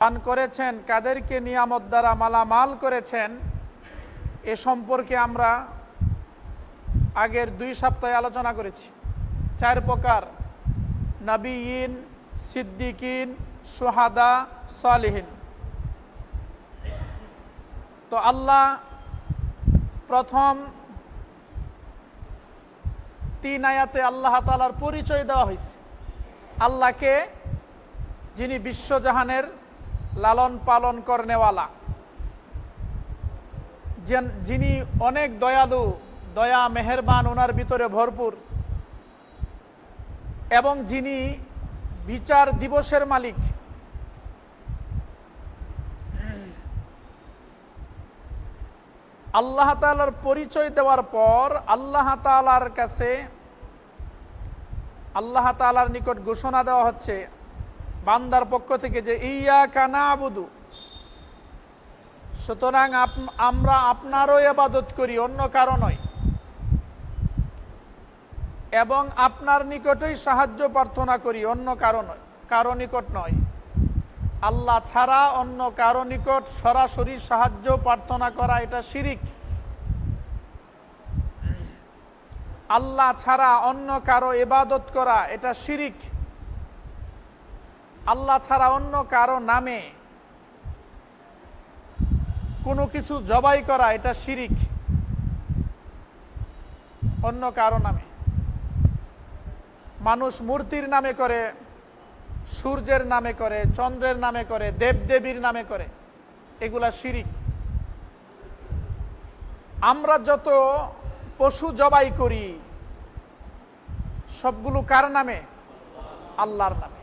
দান করেছেন, কাদেরকে নিয়ামত দ্বারা মালামাল করেছেন, এ সম্পর্কে আমরা আগের 2 সপ্তাহে আলোচনা করেছি। 4 প্রকার: নবীন, সিদ্দিকিন, শুহাদা, সালিহিন। তো আল্লাহ প্রথম 3 আয়াতে আল্লাহ তাআলার পরিচয় দেওয়া হয়েছে। আল্লাহকে, যিনি বিশ্বজাহানের লালন পালন করনেওয়ালা, যিনি অনেক দয়ালু, দয়া মেহেরবান ওনার ভিতরে ভরপুর, এবং যিনি বিচার দিবসের মালিক। আল্লাহ তাআলার পরিচয় দেওয়ার পর আল্লাহ তাআলার কাছে, আল্লাহ তাআলার নিকট ঘোষণা দেওয়া হচ্ছে বান্দার পক্ষ থেকে যে ইয়াকা না'বুদু, সুতরাং আমরা আপনারও ইবাদত করি, অন্য কারো নয়, এবং আপনার নিকটেই সাহায্য প্রার্থনা করি, অন্য কারো নিকট নয়। আল্লাহ ছাড়া অন্য কারো নিকট সরাসরি সাহায্য প্রার্থনা করা এটা শিরিক। আল্লাহ ছাড়া অন্য কারো ইবাদত করা এটা শিরিক। আল্লাহ ছাড়া অন্য কারো নামে কোনো কিছু জবাই করা এটা শিরিক। অন্য কারো নামে, মানুষ মূর্তির নামে করে, সূর্যের নামে করে, চন্দ্রের নামে করে, দেবদেবীর নামে করে, এগুলা শিরিক। আমরা যত পশু জবাই করি সবগুলো কার নামে? আল্লাহর নামে।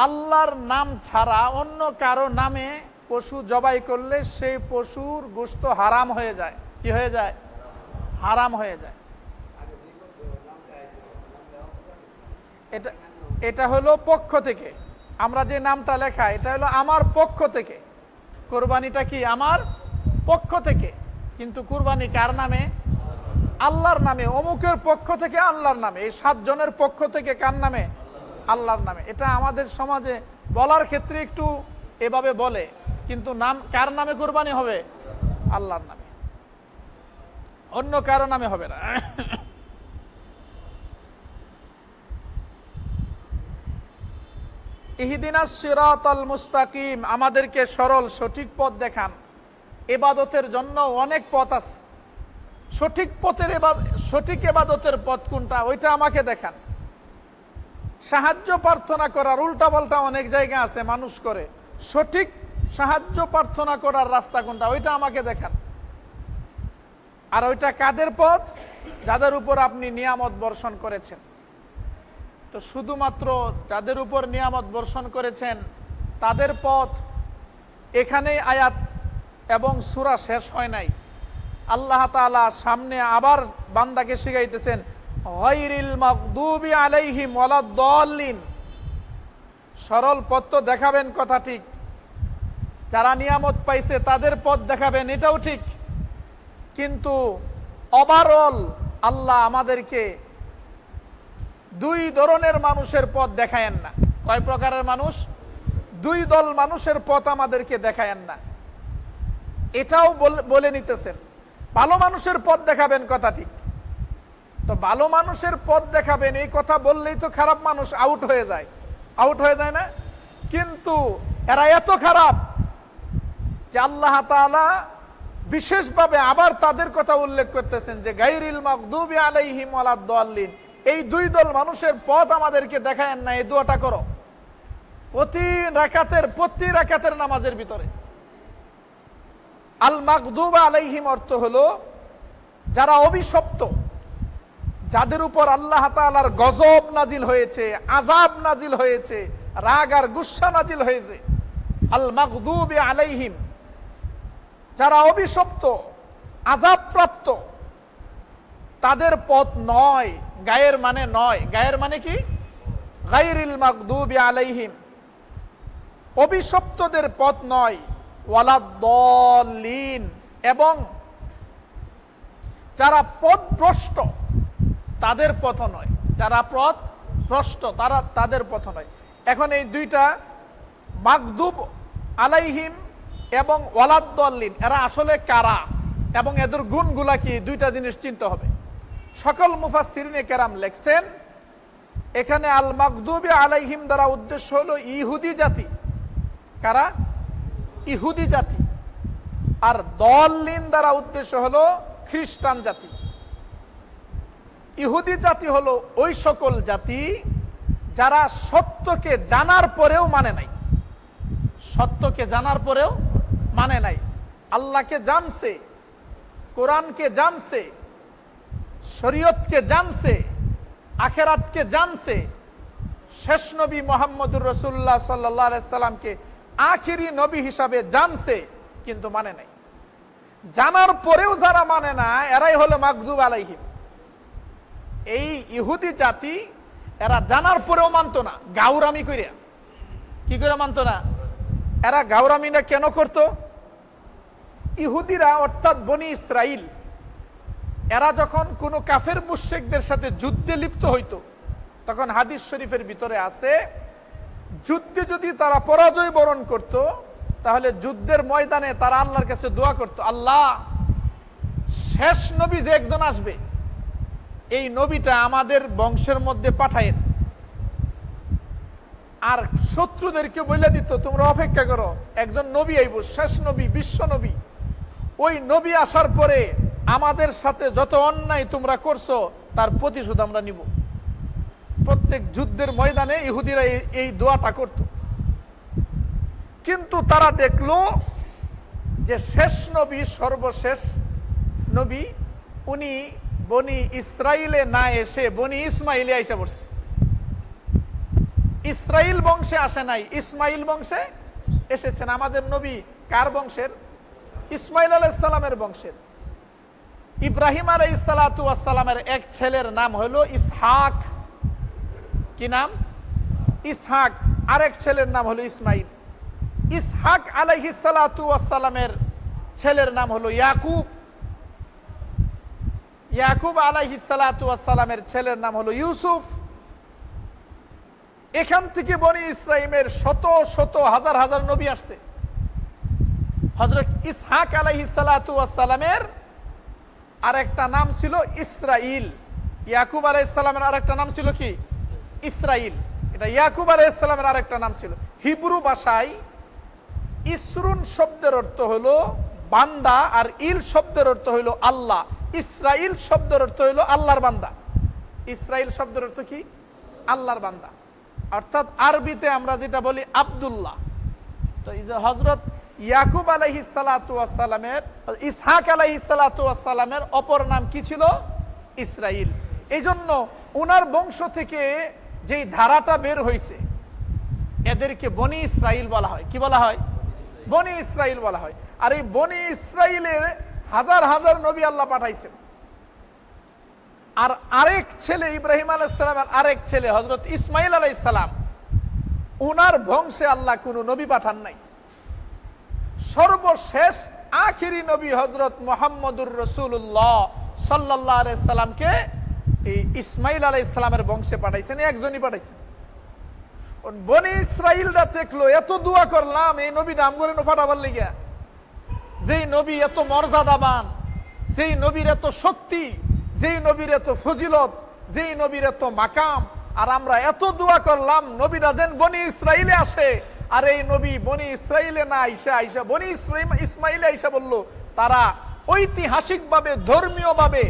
আল্লাহর নাম ছাড়া অন্য কারো নামে পশু জবাই করলে সেই পশুর গোশত হারাম হয়ে যায়। কি হয়ে যায়? হারাম হয়ে যায়। এটা হলো পক্ষ থেকে, আমরা যে নামটা লেখা, এটা হলো আমার পক্ষ থেকে। কুরবানিটা কি? আমার পক্ষ থেকে। কিন্তু কুরবানি কার নামে? আল্লাহর নামে। অমুকের পক্ষ থেকে আল্লাহর নামে। এই 7 জনের পক্ষ থেকে কার নামে? আল্লাহর নামে। এটা আমাদের সমাজে বলার ক্ষেত্রে একটু এভাবে বলে, কিন্তু নাম কার নামে কুরবানি হবে? আল্লাহর নামে, অন্য কারো নামে হবে না। ইহদিনাস সিরাতাল মুস্তাকিম, আমাদেরকে সরল সঠিক পথ দেখান। ইবাদতের জন্য অনেক পথ আছে, সঠিক ইবাদতের পথ কোনটা ওইটা আমাকে দেখান। সাহায্য প্রার্থনা করার উল্টাপাল্টা অনেক জায়গা আছে মানুষ করে, সঠিক সাহায্য প্রার্থনা করার রাস্তা কোনটা ওইটা আমাকে দেখান। আর ওইটা কাদের পথ? যাদের উপর আপনি নিয়ামত বর্ষণ করেছেন। তো শুধুমাত্র যাদের উপর নিয়ামত বর্ষণ করেছেন তাদের পথ, এখানেই আয়াত এবং সূরা শেষ হয় নাই। আল্লাহ তাআলা সামনে আবার বান্দাকে শিখাইতেছেন, গায়রিল মাগদুবি আলাইহিম ওয়ালাদ-দাল্লিন। সরল পথ তো দেখাবেন, কথা ঠিক। যারা নিয়ামত পাইছে তাদের পথ দেখাবেন, এটাও ঠিক। কিন্তু ওভারঅল আল্লাহ আমাদেরকে 2 ধরনের মানুষের পথ দেখায়েন না। কয় প্রকারের মানুষ? 2 দল মানুষের পথ আমাদেরকে দেখায়েন না, এটাও বলে নিতেছেন। ভালো মানুষের পথ দেখাবেন, কথা ঠিক। তো ভালো মানুষের পথ দেখাবেন এই কথা বললেই তো খারাপ মানুষ আউট হয়ে যায় না? কিন্তু এরা এত খারাপ যে আল্লাহ তাআলা বিশেষভাবে আবার তাদের কথা উল্লেখ করতেছেন যে গায়রিল মাগদুবি আলাইহিম ওয়ালাদ-দাল্লিন। এই 2 দল মানুষের পথ আমাদেরকে দেখায়েন না। এই দোয়াটা করো প্রতি রাকাতের নামাজের ভিতরে। আল মাগদুব আলাইহিম অর্থ হলো যারা অভিশপ্ত, যাদের উপর আল্লাহ তাআলার গজব নাজিল হয়েছে, আযাব নাজিল হয়েছে, রাগ আর গুসা নাজিল হয়েছে। আল মাগদুবি আলাইহিম, যারা অভিশপ্ত, আযাবপ্রাপ্ত, তাদের পথ নয়। গায়ের মানে নয়। গায়ের মানে কি? গায়রিল মাগদুবি আলাইহিম, অভিশপ্তদের পথ নয়। ওয়ালাদ-দাল্লিন, এবং যারা পথভ্রষ্ট তাদের পথ নয়। যারা পথভ্রষ্ট তাদের পথ নয়। এখন এই 2টা মাগদুব আলাইহিম এবং ওয়ালাদ্দাল্লিন এরা আসলে কারা এবং এদের গুণগুলা কি, দুইটা জিনিস চিনতে হবে। সকল মুফাসসিরিনে কেরাম লেখছেন এখানে আল মাগদুবি আলাইহিম দ্বারা উদ্দেশ্য হলো ইহুদি জাতি। কারা? ইহুদি জাতি। আর দল্লিন দ্বারা উদ্দেশ্য হলো খ্রিস্টান জাতি। ইহুদি জাতি হলো ওই সকল জাতি যারা সত্যকে জানার পরেও মানে নাই। সত্যকে জানার পরেও মানে নাই। আল্লাহকে জানছে, কোরআনকে জানছে, শরীয়তকে জানছে, আখেরাতকে জানছে, শেষ নবী মুহাম্মদুর রাসূলুল্লাহ সাল্লাল্লাহু আলাইহি সাল্লামকে আখিরি নবী হিসাবে জানছে, কিন্তু মানে নাই। জানার পরেও যারা মানে না এরাই হলো মাগদুব আলাইহিম। এই ইহুদি জাতি এরা জানার পরেও মানতো না, গাউরামি কইরা। কি করে মানতো না? এরা গাউরামিটা কেন করত? ইহুদিরা অর্থাৎ বনি ইসরাইল এরা যখন কোনো কাফের মুশরিকদের সাথে যুদ্ধে লিপ্ত হইতো, তখন হাদিস শরীফের ভিতরে আছে যুদ্ধে যদি তারা পরাজয় বরণ করত, তাহলে যুদ্ধের ময়দানে তারা আল্লাহর কাছে দোয়া করত, আল্লাহ শেষ নবী যে একজন আসবে এই নবীটা আমাদের বংশের মধ্যে পাঠায়েন। আর শত্রুদেরকে বলে দিত তোমরা অপেক্ষা করো, একজন নবী আইব, শেষ নবী, বিশ্ব নবী। ওই নবী আসার পরে আমাদের সাথে যত অন্যায় তোমরা করছো তার প্রতিশোধ আমরা নিব। প্রত্যেক যুদ্ধের ময়দানে ইহুদিরা এই দোয়াটা করত। কিন্তু তারা দেখলো যে শেষ নবী, সর্বশেষ নবী, উনি বনি ইসরাইলে না এসে বনি ইসমাইলে আইসা পড়ছে। ইসরাইল বংশে আসে নাই, ইসমাইল বংশে এসেছেন। আমাদের নবী কার বংশের? ইসমাইল আলাইহিস সালামের বংশের। ইব্রাহিম আলাইহিস সালাতু ওয়াস সালামের এক ছেলের নাম হলো ইসহাক। কি নাম? ইসহাক। আরেক ছেলের নাম হলো ইসমাইল। ইসহাক আলাইহিস সালাতু ওয়াস সালামের ছেলের নাম হলো ইয়াকুব। ইয়াকুব আলাইহিস সালাতু ওয়াস সালামের ছেলের নাম হলো ইউসুফ। এখান থেকে বনি ইসরাইলের শত শত হাজার হাজার নবী আসছে। হযরত ইসহাক আলাইহিস সালাতু ওয়াস সালামের আরেকটা নাম ছিল ইসরাইল। ইয়াকুব আলাইহিস সালামের আরেকটা নাম ছিল কি? ইসরাইল। এটা ইয়াকুব আলাইহিস সালামের আরেকটা নাম ছিল। হিব্রু ভাষায় ইসরুন শব্দের অর্থ হলো বান্দা, আর ইল শব্দের অর্থ হলো আল্লাহ। ইসরাইল শব্দের অর্থ হলো আল্লাহর বান্দা। ইসরাইল শব্দের অর্থ কি? আল্লাহর বান্দা। অর্থাৎ আরবিতে আমরা যেটা বলি আব্দুল্লাহ। তো এই যে হযরত ইয়াকুব আলাইহিস সালাতু ওয়াস সালামের, ইসহাক আলাইহিস সালাতু ওয়াস সালামের অপর নাম কি ছিল? ইসরাইল। এইজন্য উনার বংশ থেকে যেই ধারাটা বের হয়েছে এদেরকে বনি ইসরাইল বলা হয়। কি বলা হয়? বনি ইসরাইল বলা হয়। আর এই বনি ইসরাইলের হাজার হাজার নবী আল্লাহ পাঠাইছেন। আর আরেক ছেলে ইব্রাহিম আলাইহিস সালামের আরেক ছেলে হযরত ইসমাইল আলাইহিস সালাম, উনার বংশে আল্লাহ কোনো নবী পাঠান নাই। সর্বশেষ আখিরি নবী হযরত মুহাম্মদুর রাসূলুল্লাহ সাল্লাল্লাহু আলাইহি সাল্লামকে এই ইসমাইল আলাইহিস সালামের বংশে পাঠাইছেন, একজনই পাঠাইছেন। বনি ইসরাইলরা দেখলো এত দোয়া করলাম এই নবী নাম করে পাঠাবার লিগা, যেই নবী এত মর্যাদাবান, যেই নবীর এত শক্তি, যেই নবীর এত ফজিলত, যেই নবীর এত মাকাম, আর আমরা এত দোয়া করলাম নবীরা যেন বনি ইসরাইলে আসে। আর এই নবী বনি ইসরাইলে না আইসা বনি ইসমাইলে আইসা বলল, তারা ঐতিহাসিকভাবে ধর্মীয়ভাবে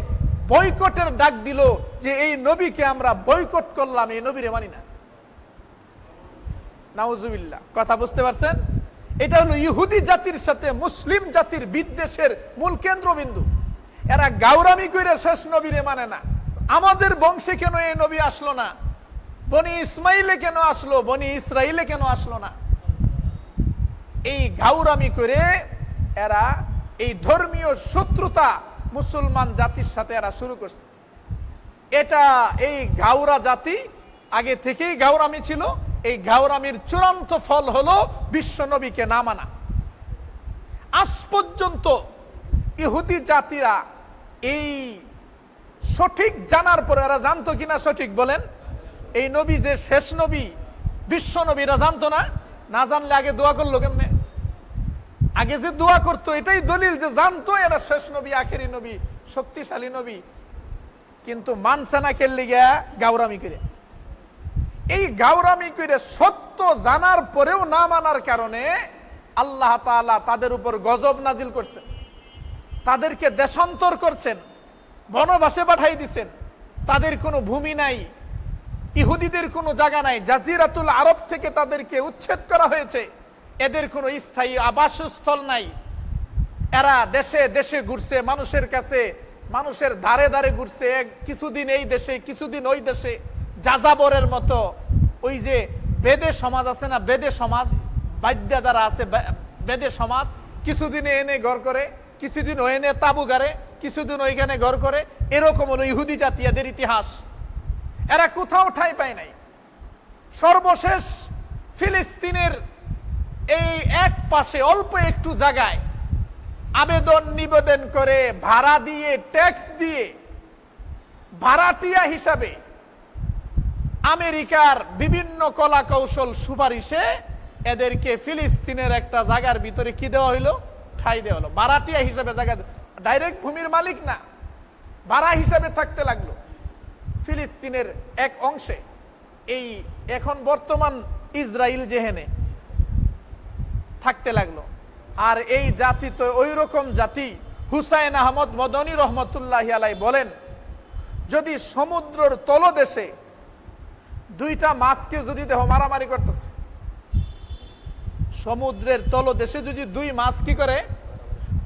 বয়কটের ডাক দিল যে এই নবীকে আমরা বয়কট করলাম, এই নবীরে মানি না। নাউজুবিল্লাহ। কথা বুঝতে পারছেন? এটা হলো ইহুদি জাতির সাথে মুসলিম জাতির বিদ্বেষের মূল কেন্দ্রবিন্দু। এরা গাউরামি করে শেষ নবীরে মানে না। আমাদের বংশে কেন এই নবী আসলো না? বনি ইসমাইলে কেন আসলো? বনি ইসরাইলে কেন আসলো না? এই গাউরামি করে এরা এই ধর্মীয় শত্রুতা মুসলমান জাতির সাথে এরা শুরু করছে। এটা এই গাউরা জাতি আগে থেকেই গাউরামি ছিল। এই গাউরামির চূড়ান্ত ফল হলো বিশ্ব নবীকে না মানা। আজ পর্যন্ত ইহুদি জাতিরা এই সঠিক জানার পরে, এরা জানতো কিনা সঠিক বলেন? এই নবী যে শেষ নবী, বিশ্ব নবীরা জানতো না? না জানলে আগে দোয়া করলো কেমনে? আগে যে দোয়া করতো এটাই দলিল যে জানতো এরা শেষ নবী, আখেরি নবী, শক্তিশালী নবী, কিন্তু মানছে না কেল্লি গিয়া গাউরামি করে। এই গাউরামি করে সত্য জানার পরেও না মানার কারণে আল্লাহ তাআলা তাদের উপর গজব নাজিল করছেন, তাদেরকে দেশান্তর করছেন, বনবাসে পাঠাই দিছেন। তাদের কোনো ভূমি নাই, ইহুদিদের কোনো জায়গা নাই, জাজিরাতুল আরব থেকে তাদেরকে উচ্ছেদ করা হয়েছে, এদের কোনো স্থায়ী আবাসস্থল নাই। এরা দেশে দেশে ঘুরছে, মানুষের কাছে, মানুষের ধারে ধারে ঘুরছে, কিছুদিন এই দেশে কিছুদিন ওই দেশে, যাযাবরের মতো। ওই যে বেদে সমাজ আছে না, বেদে সমাজ, বাদ্যা যারা আছে বেদে সমাজ, কিছুদিনে এনে ঘর করে, কিছুদিন ও এনে তাবু গাড়ে, কিছুদিন ওইখানে ঘর করে, এরকম হলো ইহুদি জাতি, এদের ইতিহাস। এরা কোথাও ঠাঁই পায় নাই। সর্বশেষ ফিলিস্তিনের এই এক পাশে অল্প একটু জায়গায় আবেদন নিবেদন করে, ভাড়া দিয়ে, ট্যাক্স দিয়ে, ভাড়াটিয়া হিসাবে আমেরিকার বিভিন্ন কলা কৌশল সুপারিশে এদেরকে ফিলিস্তিনের একটা জায়গার ভিতরে কি দেওয়া হইলো? ঠাঁই দেওয়া হলো, ভাড়াটিয়া হিসাবে জায়গা। ডাইরেক্ট ভূমির মালিক না, ভাড়া হিসাবে থাকতে লাগলো ফিলিস্তিনের এক অংশে। এই এখন বর্তমান ইসরায়েল যেহেনে থাকতে লাগলো। আর এই জাতি তো ওই রকম জাতি। হুসাইন আহমদ মদনী রহমতুল্লাহি আলাই বলেন, যদি সমুদ্রের তলদেশে দুইটা মাছকে যদি দেহ মারামারি করতেছে, সমুদ্রের তলদেশে যদি দুই মাছ কি করে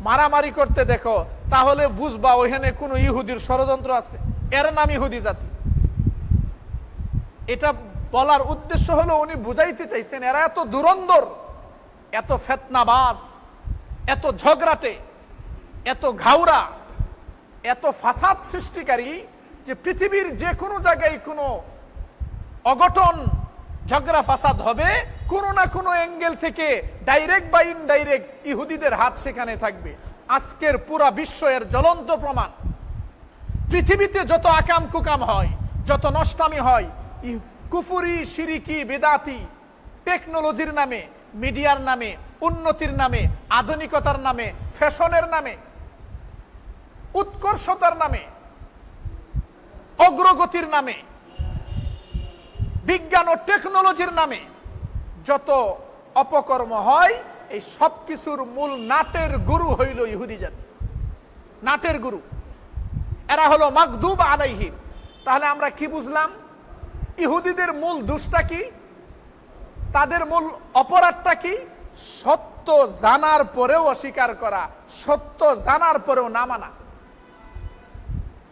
মারামারি করতে দেখো, তাহলে বুঝবা ওইখানে কোনো ইহুদির ষড়যন্ত্র আছে, এর নাম ইহুদি জাতি। এটা বলার উদ্দেশ্য হলো উনি বুঝাইতে চাইছেন এরা এত দুরন্দর, এত ফেতনাবাজ, এত ঝগড়াটে, এত ঘাউরা, এত ফাসাদ সৃষ্টিকারী যে পৃথিবীর যে কোনো জায়গায় কোনো অঘটন ঝগড়া ফাসাদ হবে, কোনো না কোনো অ্যাঙ্গেল থেকে ডাইরেক্ট বা ইনডাইরেক্ট ইহুদিদের হাত সেখানে থাকবে। আজকের পুরা বিশ্ব এর জ্বলন্ত প্রমাণ। পৃথিবীতে যত আকাম কুকাম হয়, যত নষ্টামি হয়, কুফুরি, শিরিকি, বেদাতি, টেকনোলজির নামে, মিডিয়ার নামে, উন্নতির নামে, আধুনিকতার নামে, ফ্যাশনের নামে, উৎকর্ষতার নামে, অগ্রগতির নামে, বিজ্ঞান ও টেকনোলজির নামে যত অপকর্ম হয়, এই সব কিছুর মূল নাটের গুরু হইল ইহুদি জাতি। নাটের গুরু এরা হলো মাগদুব আলাইহিম। তাহলে আমরা কি বুঝলাম? ইহুদিদের মূল দোষটা কি? তাদের মূল অপরাধটা কি? সত্য জানার পরেও অস্বীকার করা, সত্য জানার পরেও না মানা।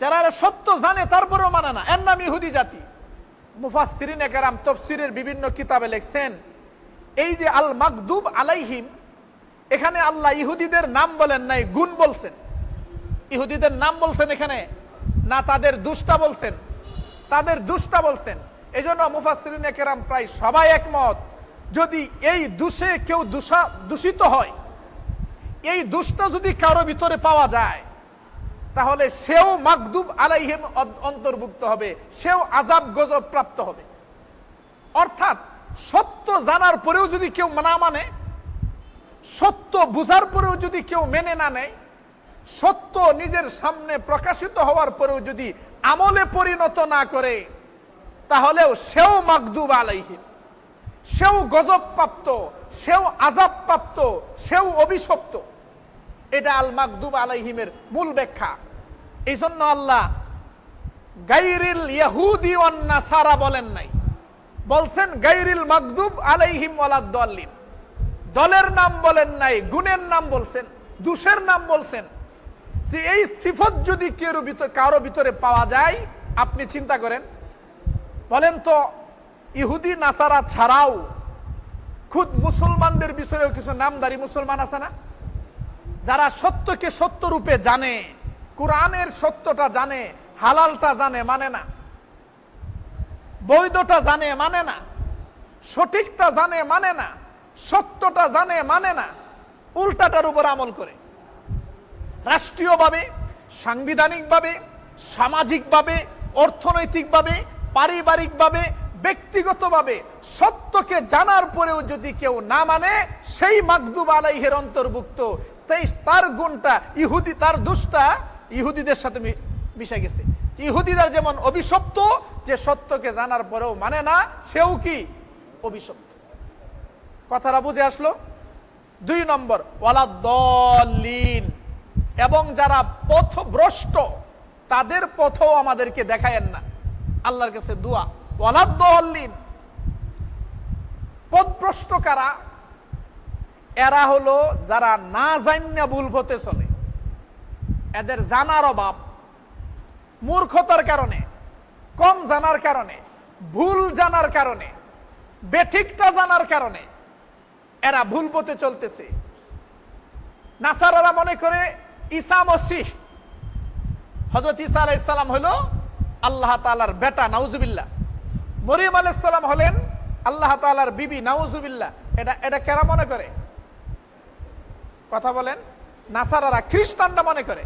যারা সত্য জানে তারপরেও মানে না, এর নাম ইহুদি জাতি। মুফাসসিরিনে কেরাম তাফসীরের বিভিন্ন কিতাবে লিখছেন, এই যে আল মাগদুব আলাইহিম, এখানে আল্লাহ ইহুদিদের নাম বলেন নাই, গুণ বলছেন। ইহুদিদের নাম বলছেন এখানে না, তাদের দুষ্টা বলছেন, তাদের দুষ্টা বলছেন। এই জন্য মুফাসসিরিনে কেরাম প্রায় সবাই একমত, যদি এই দোষে কেউ দূষিত হয়, এই দোষটা যদি কারো ভিতরে পাওয়া যায়, তাহলে সেও মাগদুব আলাইহিম অন্তর্ভুক্ত হবে, সেও আযাব গজব প্রাপ্ত হবে। অর্থাৎ সত্য জানার পরেও যদি কেউ না মানে, সত্য বুঝার পরেও যদি কেউ মেনে না নেয়, সত্য নিজের সামনে প্রকাশিত হওয়ার পরেও যদি আমলে পরিণত না করে, তাহলেও সেও মাগদুব আলাইহিম, সেও গজব প্রাপ্ত, সেও আযাব প্রাপ্ত, সেও অভিশপ্ত। এটা আল মাগদুব আলাইহিমের মূল ব্যাখ্যা। এই জন্য আল্লাহ গায়রিল ইয়াহুদি ওয়ান নাসারা বলেন নাই, বলছেন গায়রিল মাগদুব আলাইহিম ওয়ালাদ-দাল্লিন। দলের নাম বলেন নাই, গুণের নাম বলছেন, দোষের নাম বলছেন। যে এই সিফত যদি কারো ভিতরে পাওয়া যায়, আপনি চিন্তা করেন, বলেন তো ইহুদি নাসারা ছাড়াও খুদ মুসলমানদের বিষয়েও কিছু নামদারি মুসলমান আছে না, যারা সত্যকে সত্য রূপে জানে, কোরআনের সত্যটা জানে, হালালটা জানে, মানে না, বৈধটা জানে, মানে না, সঠিকটা জানে, মানে না, সত্যটা জানে, মানে না, উল্টাটার উপর আমল করে। রাষ্ট্রীয়ভাবে, সাংবিধানিকভাবে, সামাজিকভাবে, অর্থনৈতিকভাবে, পারিবারিকভাবে, ব্যক্তিগতভাবে সত্যকে জানার পরেও যদি কেউ না মানে সেই মাগদুব আলাইহির অন্তর্ভুক্ত। তার গুণটা ইহুদি, তার দোষটা ইহুদিদের সাথে মিশে গেছে। ইহুদিদের যেমন অভিশপ্ত যে সত্যকে জানার পরেও মানে না, সেও কি অভিশপ্ত। কথাটা বুঝে আসলো? 2 নম্বর ওয়ালাদ্দাল্লিন, এবং যারা পথভ্রষ্ট তাদের পথও আমাদেরকে দেখায়েন না। আল্লাহর কাছে দোয়া, ওয়ালাদ্দাল্লিন। পথভ্রষ্ট কারা? এরা হলো যারা না জান্না ভুল পথে চলে, এদের জানার অভাব, মূর্খতার কারণে, কম জানার কারণে, ভুল জানার কারণে, বেঠিকটা জানার কারণে এরা ভুল পথে চলতেছে। নাসারারা মনে করে ঈসা মসিহ, হযরত ঈসা আলাইহিস সালাম হলো আল্লাহ তাআলার বেটা, নাউজুবিল্লাহ। মরিয়ম আলাইহিস সালাম হলেন আল্লাহ তাআলার বিবি, নাউজুবিল্লাহ। এটা কেরা মনে করে? কথা বলেন। নাসারারা, খ্রিস্টানরা মনে করে।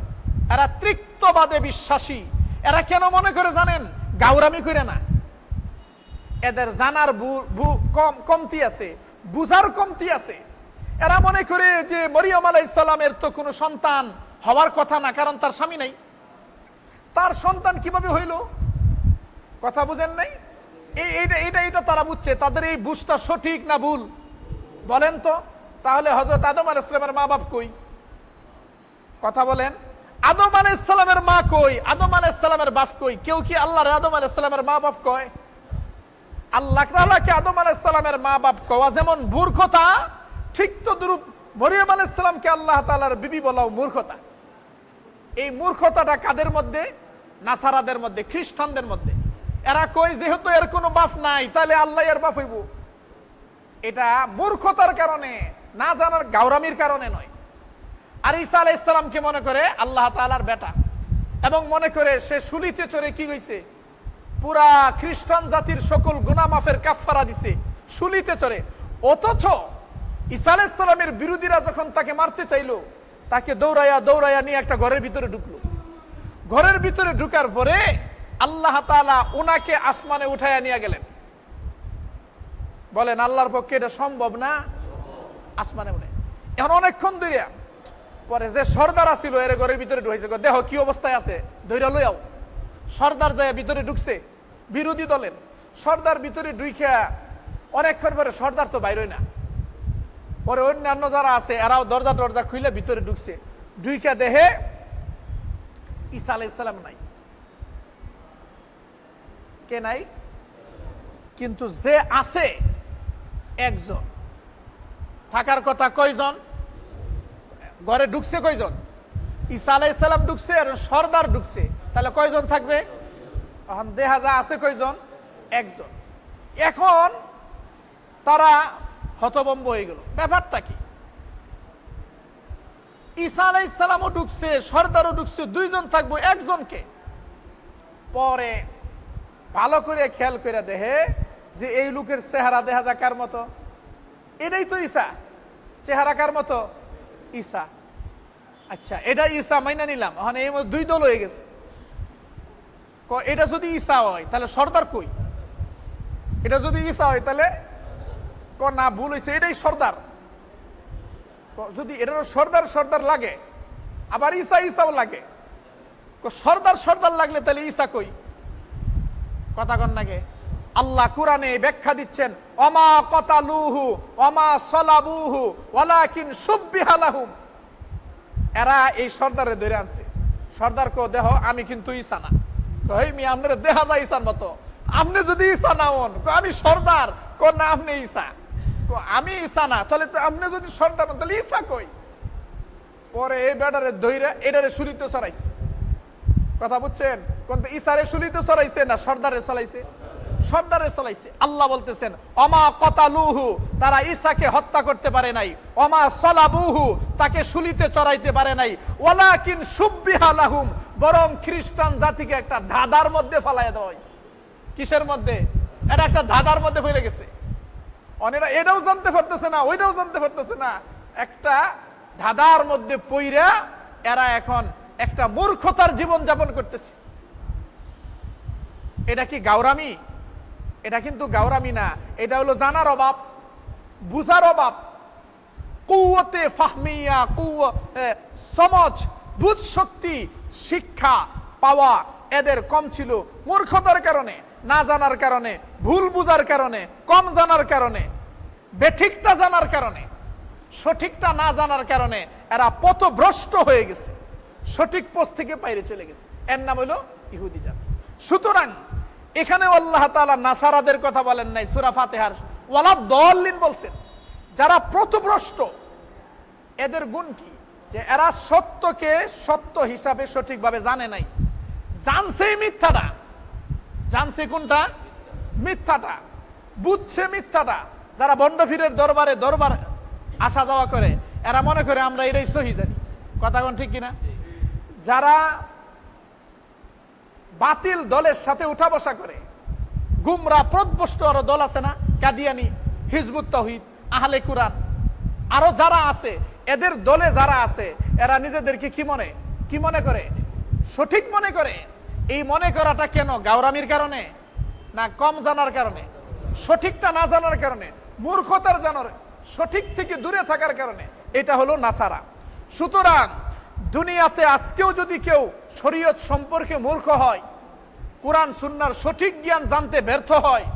এরা ত্রিত্ববাদে বিশ্বাসী। এরা কেন মনে করে জানেন? গাউরামি করে না, এদের জানার কমতি আছে, বুঝার কমতি আছে। এরা মনে করে যে মরিয়ম আলাইহিস সালামের তো কোনো সন্তান হওয়ার কথা না, কারণ তার স্বামী নাই। তার সন্তান কিভাবে হইল? কথা বুঝেন নাই? এইটা তারা বুঝছে। তাদের এই বুঝটা সঠিক না ভুল বলেন তো? তাহলে হযরত আদম আলাইহিস সালামের মা বাপ কই? কথা বলেন। আদম আলাইহিস সালামের মা কই? আদম আলাইহিস সালামের বাপ কই? কেউ কি আল্লাহর আদম আলাইহিস সালামের মা বাপ কয়? আল্লাহ তাআলাকে আদম আলাইহিস সালামের মা বাপ কওয়া যেমন মূর্খতা, ঠিক তো দুরূপ মরিয়ম আলাইহিস সালামকে আল্লাহ তাআলার বিবি বলাও মূর্খতা। এই মূর্খতাটা কাদের মধ্যে? নাসারাদের মধ্যে, খ্রিস্টানদের মধ্যে। এরা কই যেহেতু এর কোনো বাপ নাই তাহলে আল্লাহ এর বাপ হইব। এটা মূর্খতার কারণে, না জানার গাউরামির কারণে নয়। আর ঈসা আলাইহিস সালামকে মনে করে আল্লাহ তাআলার বেটা, এবং মনে করে সে শুলিতে চড়ে কি হইছে, পুরা খ্রিস্টান জাতির সকল গুনাহ মাফের কাফফারা দিছে শুলিতে চড়ে। অথচ ঈসা আলাইহিস সালামের বিরোধীরা যখন তাকে মারতে চাইলো, তাকে দৌড়াইয়া নিয়ে একটা ঘরের ভিতরে ঢুকলো। ঘরের ভিতরে ঢুকার পরে আল্লাহ তাআলা উনাকে আসমানে উঠাইয়া নিয়ে গেলেন। বলেন আল্লাহর পক্ষে এটা সম্ভব না? আসমানে উঠে এখন অনেকক্ষণ ধরে পরে যে সর্দার ছিল এর ঘরের ভিতরে ঢুকাইছে, দেহ কি অবস্থায় আছে, ধইরা লইয়াও। সর্দার যায় ভিতরে ঢুকছে, বিরোধী দলের সর্দার ভিতরে ঢুইখা অনেকক্ষণ পরে সর্দার তো বাইরই না। পরে অন্যান্য যারা আছে এরাও দরজা খুলে ভিতরে ঢুকছে। ঢুইখা দেহে ঈসা আলাইহিস সালাম নাই। কে নাই? কিন্তু যে আছে একজন। থাকার কথা কয়জন? ঘরে ঢুকছে কয়জন? ঈসা আলাইহিস সালাম ঢুকছে আর সর্দার ঢুকছে, তাহলে কয়জন থাকবে? এখন দেখা যা আছে কয়জন? একজন। এখন তারা হতভম্ব হয়ে গেল, ব্যাপারটা কি? ঈসা আলাইহিস সালামও ঢুকছে, সর্দারও ঢুকছে, দুইজন থাকবো, একজনকে। পরে ভালো করে খেয়াল করে দেখে যে এই লোকের চেহারা দেখা যায় কার মতো? এটাই তো ঈসা। চেহারা কার মতো? ঈসা। আচ্ছা, এটা ঈসা মাইনা নিলাম। এখন এই দুই দল হয়ে গেছে। এটা যদি ঈসা হয় তাহলে সর্দার কই? এটা যদি ঈসা হয় তাহলে না, ভুল হয়েছে, এটাই সর্দার। যদি এটারও সর্দার লাগে, আবার ঈসাও লাগে, সর্দার লাগলে তাহলে ঈসা কই? কথা কন নাকি? আল্লাহ কুরআনে ব্যাখ্যা দিচ্ছেন, ওমা কতালুহু ওমা সলাবুহু ওয়ালাকিন শুববিহা লাহুম। এরা এই সর্দারে ধরে আনছে। সর্দার কো দেহ আমি কিন্তু ঈসা না। কই মি আপনারে দেখা যায় ঈসার মতো। আপনি যদি ঈসা না হন, আমি সর্দার। কো না আপনি ঈসা। কো আমি ঈসা না, তাহলে তো আপনি যদি সর্দার হন তাহলে ঈসা কই? পরে এই বেটারে ধইরা এটারে শুলিতে চড়াইছে। কথা বুঝছেন? কোন ঈসারে শুলিতে চড়াইছে না সর্দারে চলাইছে? সর্দারে চলাইছে। আল্লাহ বলতেছেন ওমা কতালুহু, তারা ঈসাকে হত্যা করতে পারে নাই। ওমা সলাবুহু, তাকে শুলিতে চড়াইতে পারে নাই। ওয়ালাকিন শুববিহা লাহুম, বরং খ্রিস্টান জাতিকে একটা ধাঁধার মধ্যে ফালাইয়া দেওয়া হয়েছে। কিসের মধ্যে? এটা একটা ধাঁধার মধ্যে পড়ে গেছে। অনেরা এটাও জানতে পারতেছে না, ওইটাও জানতে পারতেছে না। একটা ধাঁধার মধ্যে পইরা এরা এখন একটা মূর্খতার জীবন যাপন করতেছে। এটা কি গাউরামি? এটা কিন্তু গাওরামি না, এটা হলো জানার অভাব, বুঝার অভাব, কুওয়াতে ফাহমিয়া, সমাজ বুঝ শক্তি শিক্ষা পাওয়া এদের কম ছিল, মূর্খতার কারণে, না জানার কারণে, ভুল বুঝার কারণে, কম জানার কারণে, বেঠিকটা জানার কারণে, সঠিকটা না জানার কারণে এরা পথভ্রষ্ট হয়ে গেছে, সঠিক পথ থেকে বাইরে চলে গেছে। এর নাম হলো ইহুদি জাতি। সুতরাং এখানে আল্লাহ তাআলা নাসারাদের কথা বলেন নাই, সূরা ফাতিহার ওয়ালা দাল্লিন বলছেন, যারা পথভ্রষ্ট। এদের গুণ কি? যে এরা সত্যকে সত্য হিসাবে সঠিকভাবে জানে নাই, জানছে মিথ্যাটা, জানছে কোনটা? মিথ্যাটা, বুঝছে মিথ্যাটা। যারা বন্ডফিরের দরবারে আসা যাওয়া করে, এরা মনে করে আমরা এটাই সহি জানি। কথা কোন ঠিক কিনা? যারা বাতিল দলের সাথে উঠা বসা করে, গুমরা পথভ্রষ্ট আরো দল আছে না, কাদিয়ানি, হিজবুত তাওহীদ, আহলে কুরআন, আরো যারা আছে, এদের দলে যারা আছে এরা নিজেদেরকে কি মনে করে? সঠিক মনে করে। এই মনে করাটা কেন? গাওরামির কারণে না কম জানার কারণে? সঠিকটা না জানার কারণে, মূর্খতার জানার, সঠিক থেকে দূরে থাকার কারণে। এটা হলো নাসারা। সুতরাং দুনিয়াতে আজকেও যদি কেউ শরীয়ত সম্পর্কে মূর্খ হয়, কোরআন সুন্নাহর সঠিক জ্ঞান জানতে ব্যর্থ হয়,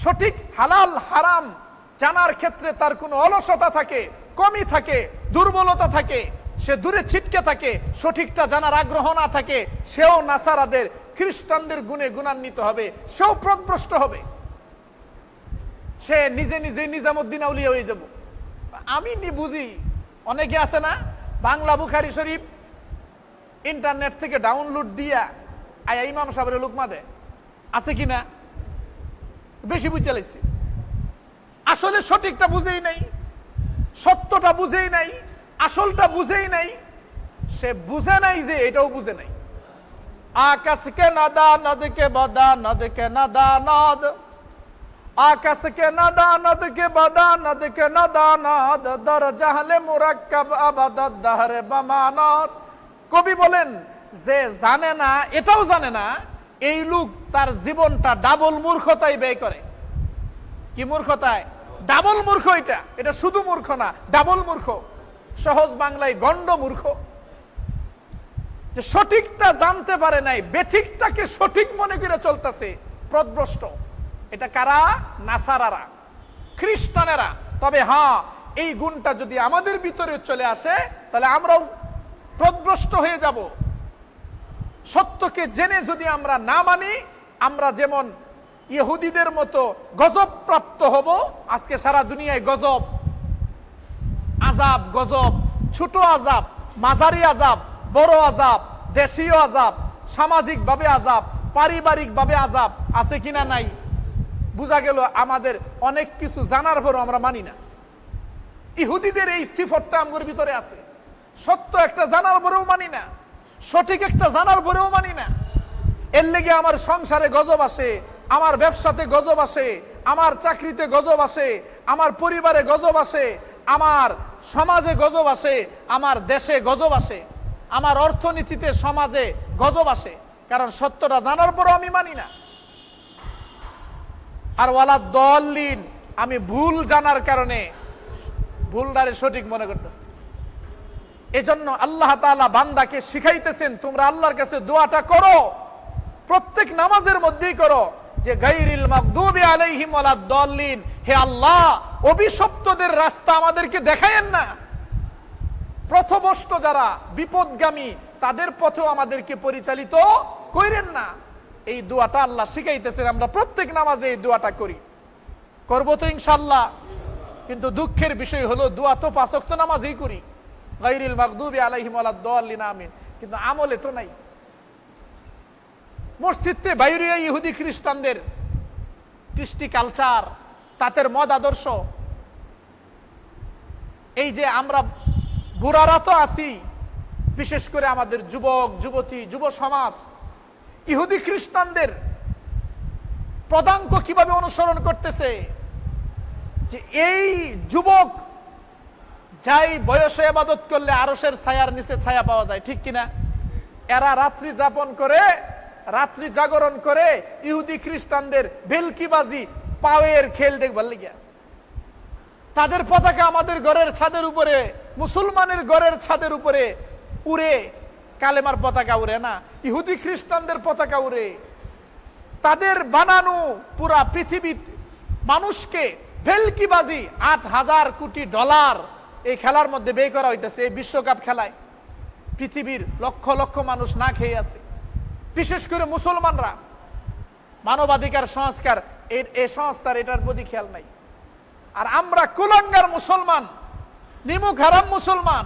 সঠিক হালাল হারাম জানার ক্ষেত্রে তার কোনো অলসতা থাকে, কমি থাকে, দুর্বলতা থাকে, সে দূরে ছিটকে থাকে, সঠিকটা জানার আগ্রহ না থাকে, সেও নাসারাদের, খ্রিস্টানদের গুণে গুণান্বিত হবে, সেও পথভ্রষ্ট হবে। সে নিজে নিজামুদ্দিন আউলিয়া হয়ে যাব। আমি বুঝি অনেকে আছে না, বাংলা বুখারী শরীফ ইন্টারনেট থেকে ডাউনলোড দিয়া আয়া ইমাম সাহেবের লুকমা দেয়, আছে কিনা? বেশি বুঝতে লাগছে। আসলে সঠিকটা বুঝেই নাই, সত্যটা বুঝেই নাই, আসলটা বুঝেই নাই। সে বুঝে নাই যে এটাও বুঝে নাই। আকাশকে নাদা নদকে বদা নদকে নাদা নদ, আকাশকে নাদা নদকে বদা নদকে নাদা নদ, দর জাহলে মুরাক্কাব আবাদাত দাহরে বামানত। কবি বলেন যে জানে না, এটাও জানে না, এই লোক তার জীবনটা ডাবল মূর্খতায় ব্যয় করে। কি মূর্খতায়? ডাবল মূর্খ। এটা শুধু মূর্খ না, ডাবল মূর্খ। সহজ বাংলায় গন্ড মূর্খ। যে সঠিকটা জানতে পারে নাই, বেঠিকটাকে সঠিক মনে করে চলতেছে, পথভ্রষ্ট। এটা কারা? নাসারারা, খ্রিস্টানেরা। তবে হ্যাঁ, এই গুণটা যদি আমাদের ভিতরে চলে আসে তাহলে আমরাও পথভ্রষ্ট হয়ে যাব। সত্যকে জেনে যদি আমরা না মানি, আমরা যেমন ইহুদিদের মতো গজব প্রাপ্ত হব। আজকে সারা দুনিয়ায় গজব, আযাব, গজব, ছোট আযাব, মাঝারি আযাব, বড় আযাব, দেশীয় আযাব, সামাজিক ভাবে আযাব, পারিবারিক ভাবে আযাব আছে কিনা? নাই। বুঝা গেল আমাদের অনেক কিছু জানার পরও আমরা মানি না। ইহুদিদের এই সিফতটা আমাদের ভিতরে আছে। সত্য একটা জানার পরেও মানি না, সঠিক একটা জানার পরেও মানি না। এর লেগে আমার সংসারে গজব আসে, আমার ব্যবসাতে গজব আসে, আমার চাকরিতে গজব আসে, আমার পরিবারে গজব আসে, আমার সমাজে গজব আসে, আমার দেশে গজব আসে, আমার অর্থনীতিতে, সমাজে গজব আসে। কারণ সত্যটা জানার পরও আমি মানি না। আর ওয়ালা দাল্লিন, আমি ভুল জানার কারণে ভুলটারে সঠিক মনে করতেছি। এজন্য আল্লাহ তাআলা বান্দাকে শিখাইতেছেন, তোমরা আল্লাহর কাছে দোয়াটা করো, প্রত্যেক নামাজের মধ্যেই করো, যে গায়রিল মাগদুবি আলাইহিম ওয়ালাদ দাল্লিন, হে আল্লাহ, অভিশপ্তদের রাস্তা আমাদেরকে দেখায়েন না, পথভ্রষ্ট যারা বিপদগামী তাদের পথেও আমাদেরকে পরিচালিত কইরেন না। এই দোয়াটা আল্লাহ শিখাইতেছেন, আমরা প্রত্যেক নামাজে এই দোয়াটা করি, করব তো ইনশাআল্লাহ। কিন্তু দুঃখের বিষয় হলো দোয়া তো 5 ওয়াক্ত নামাজেই করি, গায়রিল মাগদুবি আলাইহিম ওয়ালাদ দাল্লিন আমিন, কিন্তু আমলে তো নাই। মসজিদে বাইরে ইহুদি খ্রিস্টানদের কৃষ্টি কালচার, তাদের মত আদর্শ, এই যে আমরা বুড়ারা তো আছি, বিশেষ করে আমাদের যুবক যুবতী, যুব সমাজ ইহুদি খ্রিস্টানদের পদাঙ্ক কিভাবে অনুসরণ করতেছে। যে এই যুবক যাই বয়সে ইবাদত করলে আরশের ছায়ার নিচে ছায়া পাওয়া যায়, ঠিক কিনা? এরা রাত্রি যাপন করে রাত্রি জাগরণ করে ইহুদি খ্রিস্টানদের ভেলকিবাজি পাওয়ের খেল দেখবার লিগা। তাদের পতাকা আমাদের ঘরের ছাদের উপরে, মুসলমানের ঘরের ছাদের উপরে উড়ে, কালেমার পতাকা উড়ে না, ইহুদি খ্রিস্টানদের পতাকা উড়ে। তাদের বানানো পুরা পৃথিবী মানুষকে ভেলকিবাজি $8,000 কোটি এই খেলার মধ্যে ব্যয় করা হইতেছে। এই বিশ্বকাপ খেলায় পৃথিবীর লক্ষ লক্ষ মানুষ না খেয়ে আছে, বিশেষ করে মুসলমানরা। মানবাধিকার সংস্কার এই সংস্থার এটার প্রতি খেয়াল নাই। আর আমরা কুলাঙ্গার মুসলমান, নিমুখ হারাম মুসলমান,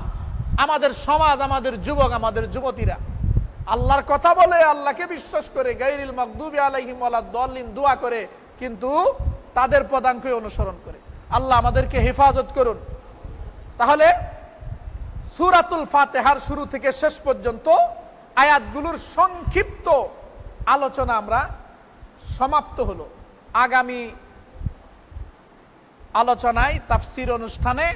আমাদের সমাজ, আমাদের যুবক, আমাদের যুবতীরা আল্লাহর কথা বলে, আল্লাহকে বিশ্বাস করে, গায়রিল মাগদুবি আলাইহিম ওয়ালাদ-দাল্লিন দোয়া করে, কিন্তু তাদের পদাঙ্কই অনুসরণ করে। আল্লাহ আমাদেরকে হেফাজত করুন। তাহলে সূরাতুল ফাতিহার শুরু থেকে শেষ পর্যন্ত আয়াতগুলোর সংক্ষিপ্ত আলোচনা আমরা সমাপ্ত হলো। আগামী আলোচনায়, তাফসীর অনুষ্ঠানে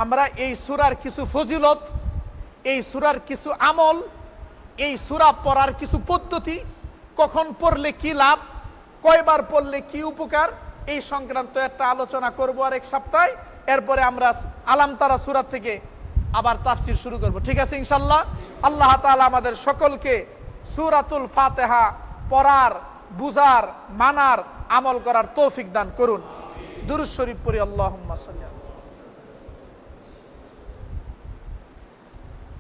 আমরা এই সূরার কিছু ফজিলত, এই সূরার কিছু আমল, এই সূরা পড়ার কিছু পদ্ধতি, কখন পড়লে কি লাভ, কয়বার পড়লে কি উপকার, এই সংক্রান্ত একটা আলোচনা করব আর এক সপ্তাহে। এরপরে আমরা আলাম তারা সূরা থেকে আবার তাফসীর শুরু করব। ঠিক আছে ইনশাআল্লাহ। আল্লাহ তাআলা আমাদের সকলকে সূরাতুল ফাতিহা পড়ার, বুঝার, মানার, আমল করার তৌফিক দান করুন। দুরূদ শরীফ পড়ি। আল্লাহুম্মা সাল্লি